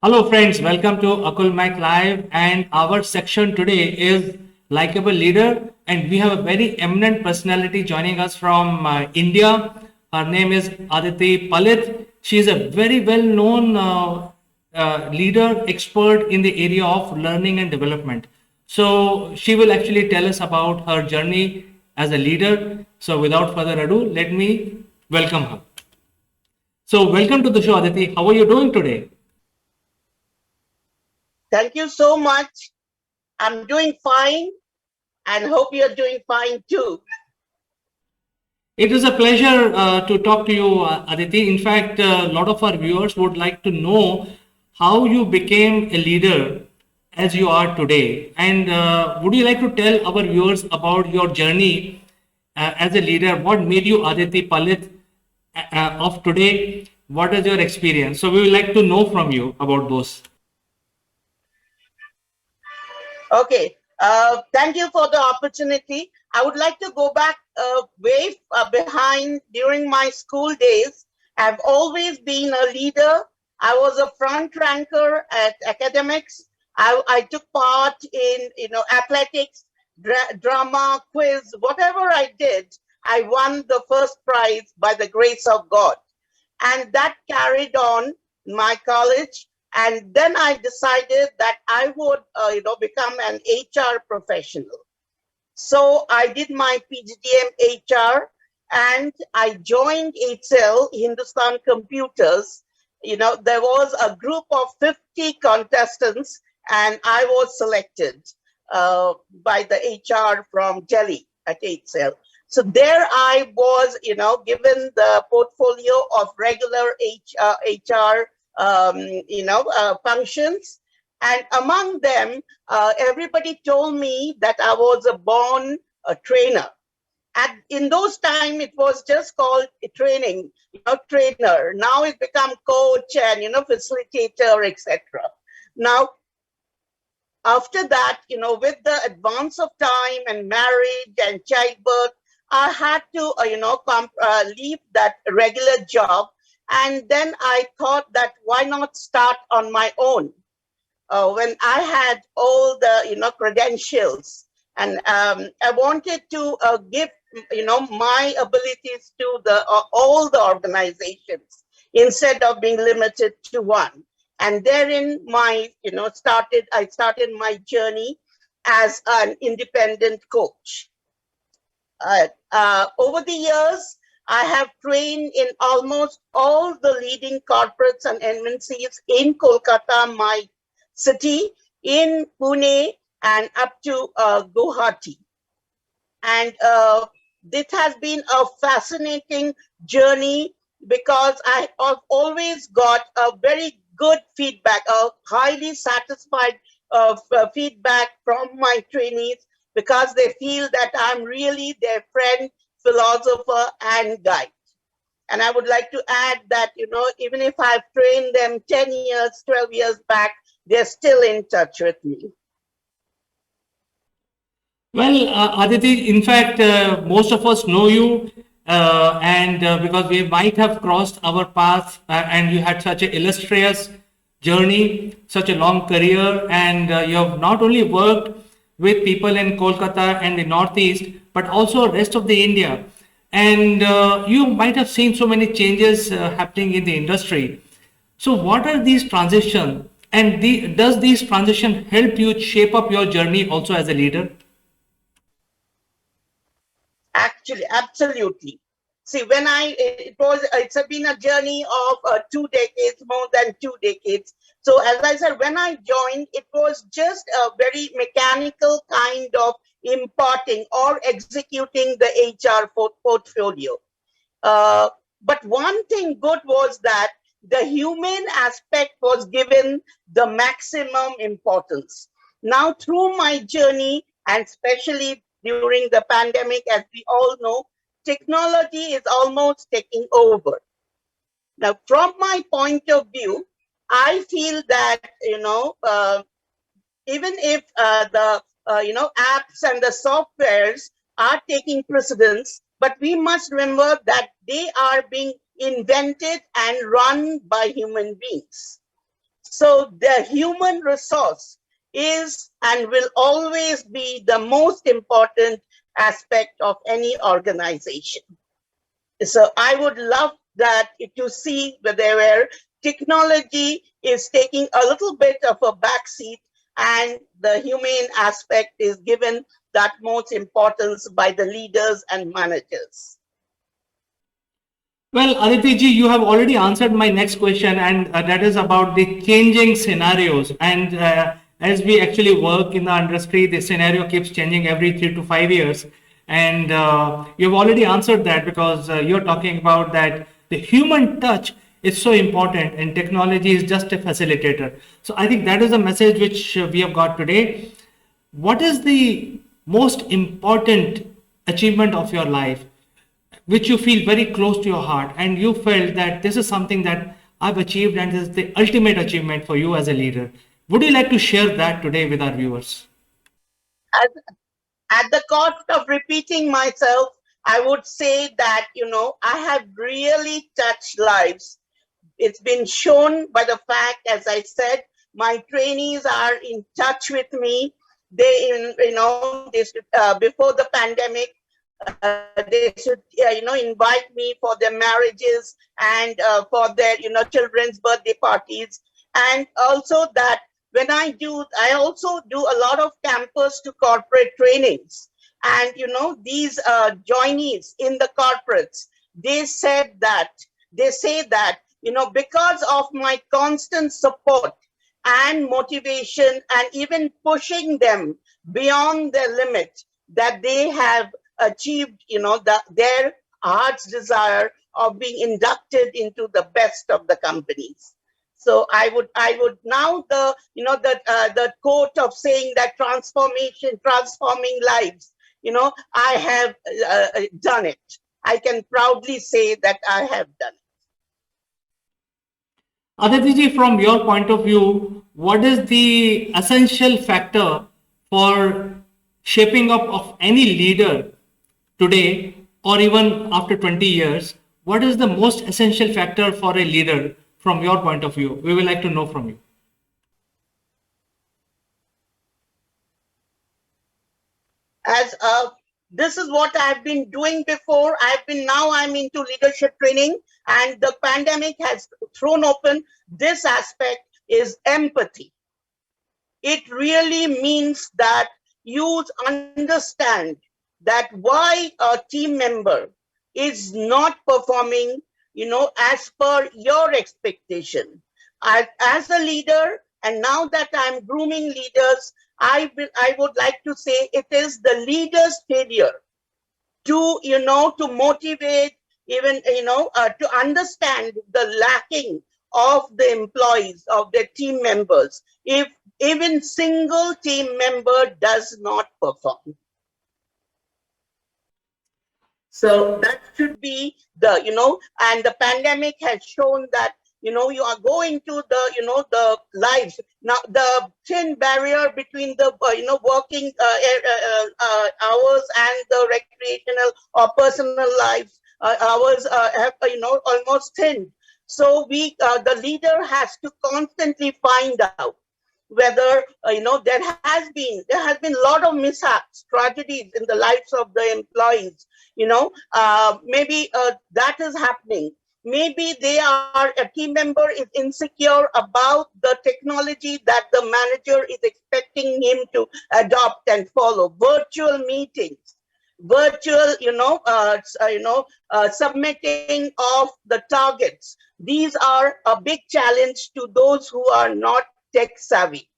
Hello friends, welcome to Akul Mac Live, and our section today is Likeable Leader, and we have a very eminent personality joining us from India. Her name is Aditi Palit. She is a very well known leader, expert in the area of learning and development. So she will actually tell us about her journey as a leader. So without further ado, let me welcome her. So welcome to the show, Aditi. How are you doing today? Thank you so much. I'm doing fine and hope you're doing fine too. It is a pleasure to talk to you, Aditi. In fact, a lot of our viewers would like to know how you became a leader as you are today. And would you like to tell our viewers about your journey as a leader? What made you Aditi Palit of today? What is your experience? So we would like to know from you about those. Okay. Thank you for the opportunity. I would like to go back way behind during my school days. I've always been a leader. I was a front ranker at academics. I took part in athletics, drama, quiz, whatever I did. I won the first prize by the grace of God. And that carried on my college. And then I decided that I would become an HR professional. So I did my PGDM HR and I joined HCL, Hindustan Computers. There was a group of 50 contestants and I was selected by the HR from Delhi at HCL. So there I was, given the portfolio of regular HR, functions. And among them, everybody told me that I was a born trainer. In those time, it was just called training, trainer. Now it's become coach and, facilitator, etc. Now, after that, with the advance of time and marriage and childbirth, I had to, leave that regular job. And then I thought that why not start on my own? When I had all the, credentials, and I wanted to give, my abilities to the all the organizations instead of being limited to one. And therein, I started my journey as an independent coach. Over the years, I have trained in almost all the leading corporates and MNCs in Kolkata, my city, in Pune, and up to Guwahati. And this has been a fascinating journey because I have always got a very good feedback, a highly satisfied feedback from my trainees because they feel that I'm really their friend, philosopher, and guide. And I would like to add that, even if I've trained them 10 years, 12 years back, they're still in touch with me. Well, Aditi, in fact, most of us know you, and because we might have crossed our paths, and you had such an illustrious journey, such a long career, and you have not only worked with people in Kolkata and the Northeast, but also rest of the India. And you might have seen so many changes happening in the industry. So, what are these transitions, and does these transition help you shape up your journey also as a leader? Actually, absolutely. See, it's been a journey of 2 decades, more than 2 decades. So, as I said, when I joined, it was just a very mechanical kind of imparting or executing the HR portfolio. Uh, but one thing good was that the human aspect was given the maximum importance. Now, through my journey, and especially during the pandemic, as we all know, technology is almost taking over. Now, from my point of view, I feel that, even if the apps and the softwares are taking precedence, but we must remember that they are being invented and run by human beings. So the human resource is and will always be the most important aspect of any organization. So I would love that to see where technology is taking a little bit of a backseat and the humane aspect is given that most importance by the leaders and managers. Well, Aditi ji, you have already answered my next question, and that is about the changing scenarios. And as we actually work in the industry, the scenario keeps changing every 3 to 5 years. And you've already answered that because you're talking about that the human touch is so important, and technology is just a facilitator. So I think that is the message which we have got today. What is the most important achievement of your life, which you feel very close to your heart, and you felt that this is something that I've achieved and this is the ultimate achievement for you as a leader? Would you like to share that today with our viewers? At the cost of repeating myself, I would say that, I have really touched lives. It's been shown by the fact, as I said, my trainees are in touch with me. They, before the pandemic, they should, invite me for their marriages and for their, children's birthday parties. And also that I also do a lot of campus to corporate trainings. And, these joinees in the corporates, they say that, because of my constant support and motivation and even pushing them beyond their limit, that they have achieved, their heart's desire of being inducted into the best of the companies. So I would now the quote of saying that transforming lives, I have done it. I can proudly say that I have done it. Aditi ji, from your point of view, what is the essential factor for shaping up of any leader today or even after 20 years? What is the most essential factor for a leader from your point of view? We would like to know from you. As this is what I've been doing before. I'm into leadership training, and the pandemic has thrown open this aspect is empathy. It really means that you understand that why a team member is not performing, as per your expectation. As a leader, and now that I'm grooming leaders, I would like to say it is the leader's failure to, to motivate, even, to understand the lacking of the employees, of their team members, if even single team member does not perform. So that should be the, and the pandemic has shown that, you are going to the, the lives. Now, the thin barrier between the, working hours and the recreational or personal lives hours have, almost thinned. So the leader has to constantly find out whether, there has been a lot of mishaps, tragedies in the lives of the employees. Maybe that is happening. Maybe a team member is insecure about the technology that the manager is expecting him to adopt and follow. Virtual meetings, virtual, submitting of the targets. These are a big challenge to those who are not tech savvy.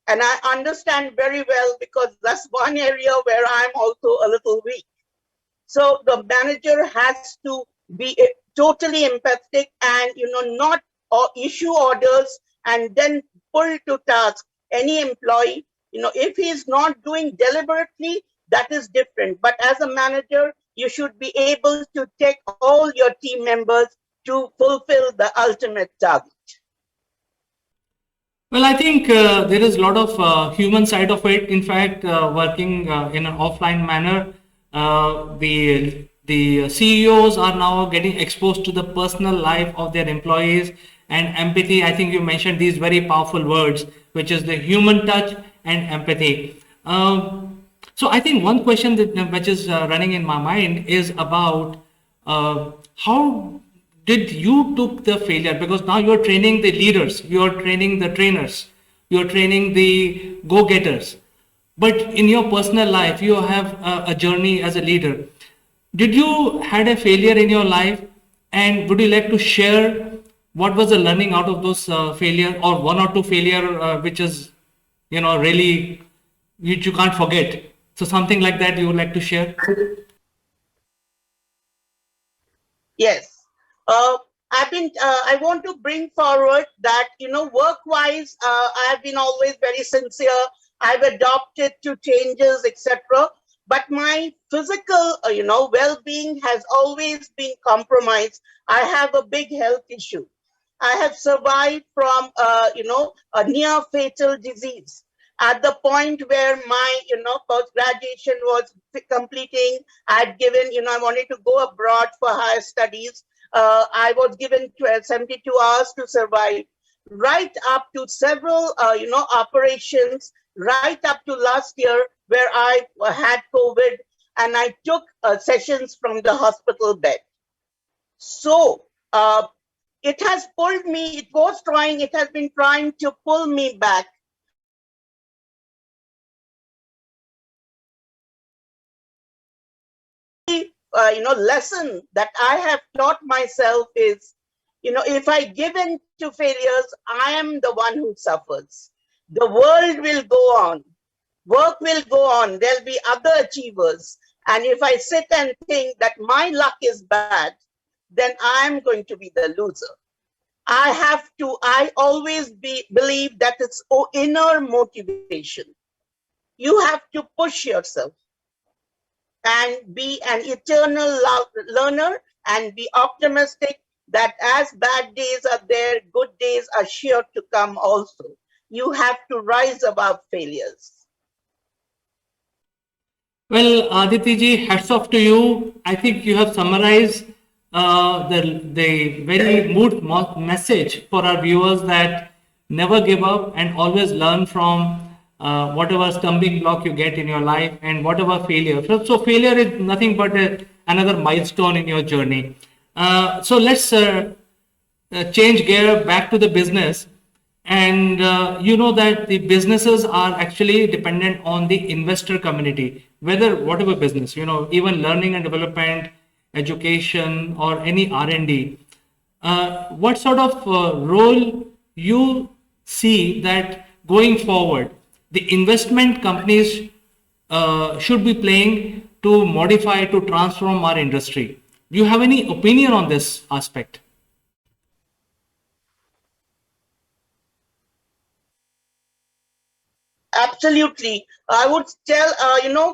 And I understand very well, because that's one area where I'm also a little weak. So the manager has to be totally empathetic and, not issue orders and then pull to task any employee. If he's not doing deliberately, that is different. But as a manager, you should be able to take all your team members to fulfill the ultimate target. Well, I think there is a lot of human side of it. In fact, working in an offline manner, the CEOs are now getting exposed to the personal life of their employees, and empathy. I think you mentioned these very powerful words, which is the human touch and empathy. So I think one question that which is running in my mind is about how did you took the failure, because now you're training the leaders, you're training the trainers, you're training the go-getters, but in your personal life you have a journey as a leader. Did you had a failure in your life, and would you like to share what was the learning out of those failure, or one or two failure which is really which you can't forget? So something like that you would like to share? Yes. I want to bring forward that, work-wise, I've been always very sincere. I've adopted to changes, etc. But my physical, well-being has always been compromised. I have a big health issue. I have survived from, a near fatal disease. At the point where my, post-graduation was completing, I'd given, I wanted to go abroad for higher studies. I was given 72 hours to survive, right up to several, operations, right up to last year where I had COVID and I took sessions from the hospital bed. So, it has pulled me, it has been trying to pull me back. Lesson that I have taught myself is, if I give in to failures, I am the one who suffers. The world will go on. Work will go on. There'll be other achievers. And if I sit and think that my luck is bad, then I'm going to be the loser. I always believe that it's inner motivation. You have to push yourself and be an eternal learner and be optimistic that as bad days are there, good days are sure to come also. You have to rise above failures. Well, Aditi ji, hats off to you. I think you have summarized the very mood message for our viewers, that never give up and always learn from whatever stumbling block you get in your life and whatever failure. So failure is nothing but another milestone in your journey. So let's change gear back to the business. And you know that the businesses are actually dependent on the investor community, whatever business, even learning and development, education, or any R&D. What sort of role you see that going forward the investment companies should be playing to modify, to transform our industry? Do you have any opinion on this aspect? Absolutely. I would tell,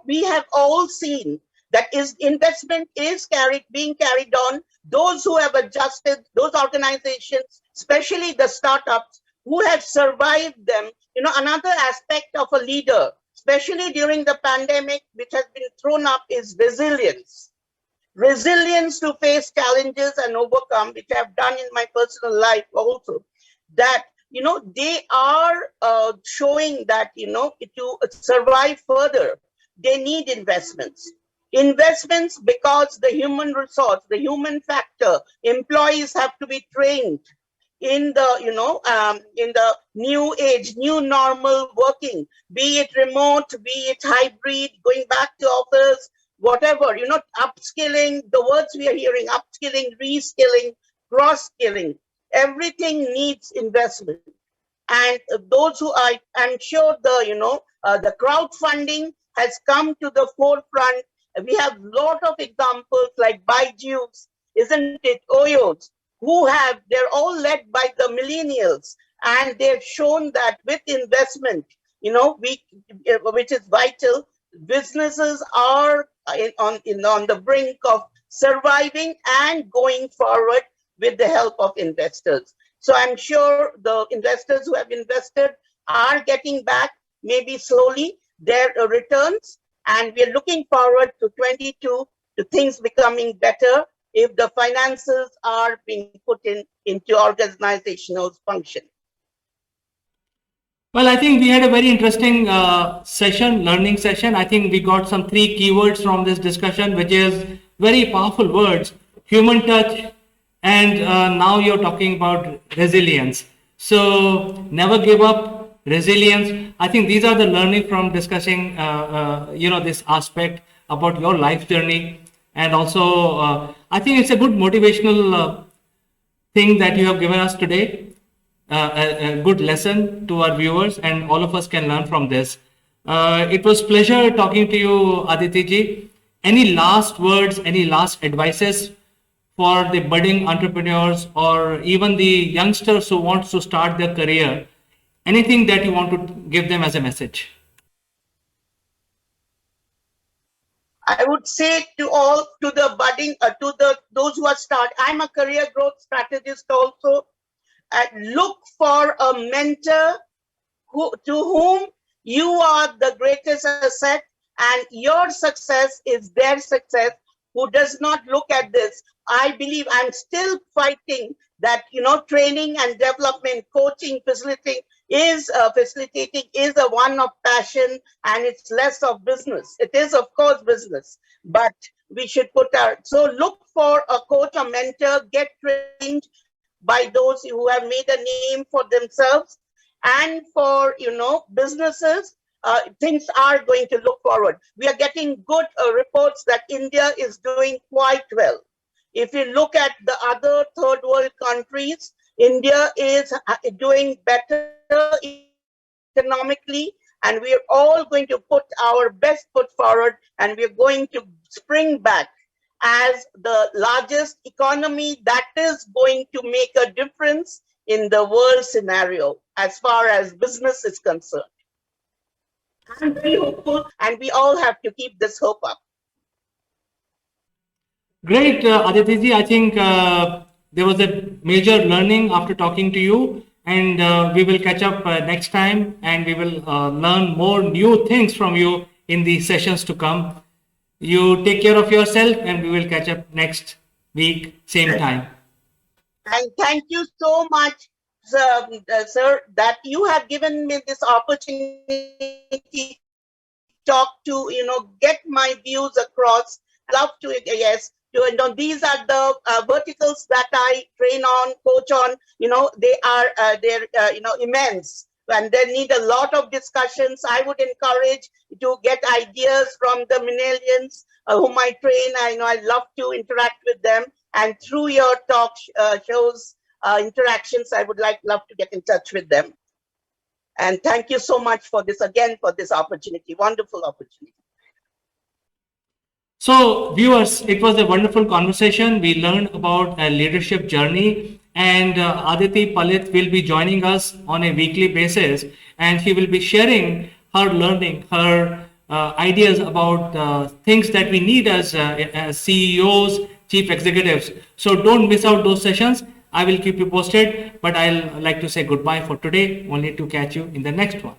we have all seen that investment is being carried on. Those who have adjusted, those organizations, especially the startups who have survived them. Another aspect of a leader, especially during the pandemic, which has been thrown up, is resilience. Resilience to face challenges and overcome, which I've done in my personal life also. That they are showing that, to survive further, they need investments. Investments because the human resource, the human factor, employees have to be trained in the, in the new age, new normal working, be it remote, be it hybrid, going back to office, whatever, upskilling, the words we are hearing, upskilling, reskilling, cross-skilling. Everything needs investment, and those who I'm sure the crowdfunding has come to the forefront. We have a lot of examples like Byju's, isn't it? Oyos, they're all led by the millennials, and they've shown that with investment, which is vital, businesses are on the brink of surviving and going forward with the help of investors. So I'm sure the investors who have invested are getting back, maybe slowly, their returns. And we're looking forward to 22, to things becoming better if the finances are being put into organizational function. Well, I think we had a very interesting learning session. I think we got some 3 keywords from this discussion, which is very powerful words: human touch, and now you're talking about resilience. So never give up, resilience. I think these are the learning from discussing, this aspect about your life journey, and also I think it's a good motivational thing that you have given us today. A good lesson to our viewers, and all of us can learn from this. It was pleasure talking to you, Aditi ji. Any last words, any last advices for the budding entrepreneurs or even the youngsters who wants to start their career? Anything that you want to give them as a message? I would say to all, to the budding, those who are I'm a career growth strategist also. Look for a mentor to whom you are the greatest asset, and your success is their success, who does not look at this. I believe I'm still fighting that, training and development, coaching, facilitating is a one of passion, and it's less of business. It is, of course, business, but we should so look for a coach or mentor, get trained by those who have made a name for themselves. And for, businesses, things are going to look forward. We are getting good reports that India is doing quite well. If you look at the other third world countries, India is doing better economically, and we are all going to put our best foot forward, and we are going to spring back as the largest economy that is going to make a difference in the world scenario as far as business is concerned. I'm very hopeful, and we all have to keep this hope up. Great, Aditi ji. I think there was a major learning after talking to you, and we will catch up next time, and we will learn more new things from you in the sessions to come. You take care of yourself, and we will catch up next week, same time. And thank you so much, sir, that you have given me this opportunity to talk to, get my views across. Love to, yes. These are the verticals that I train on, coach on. They're immense, and they need a lot of discussions. I would encourage to get ideas from the millennials whom I train. I love to interact with them, and through your talk shows, interactions, I would love to get in touch with them. And thank you so much for this opportunity, wonderful opportunity. So, viewers, it was a wonderful conversation. We learned about a leadership journey, and Aditi Palit will be joining us on a weekly basis, and she will be sharing her learning, her ideas about things that we need as CEOs, chief executives. So don't miss out those sessions. I will keep you posted, but I'll like to say goodbye for today, only to catch you in the next one.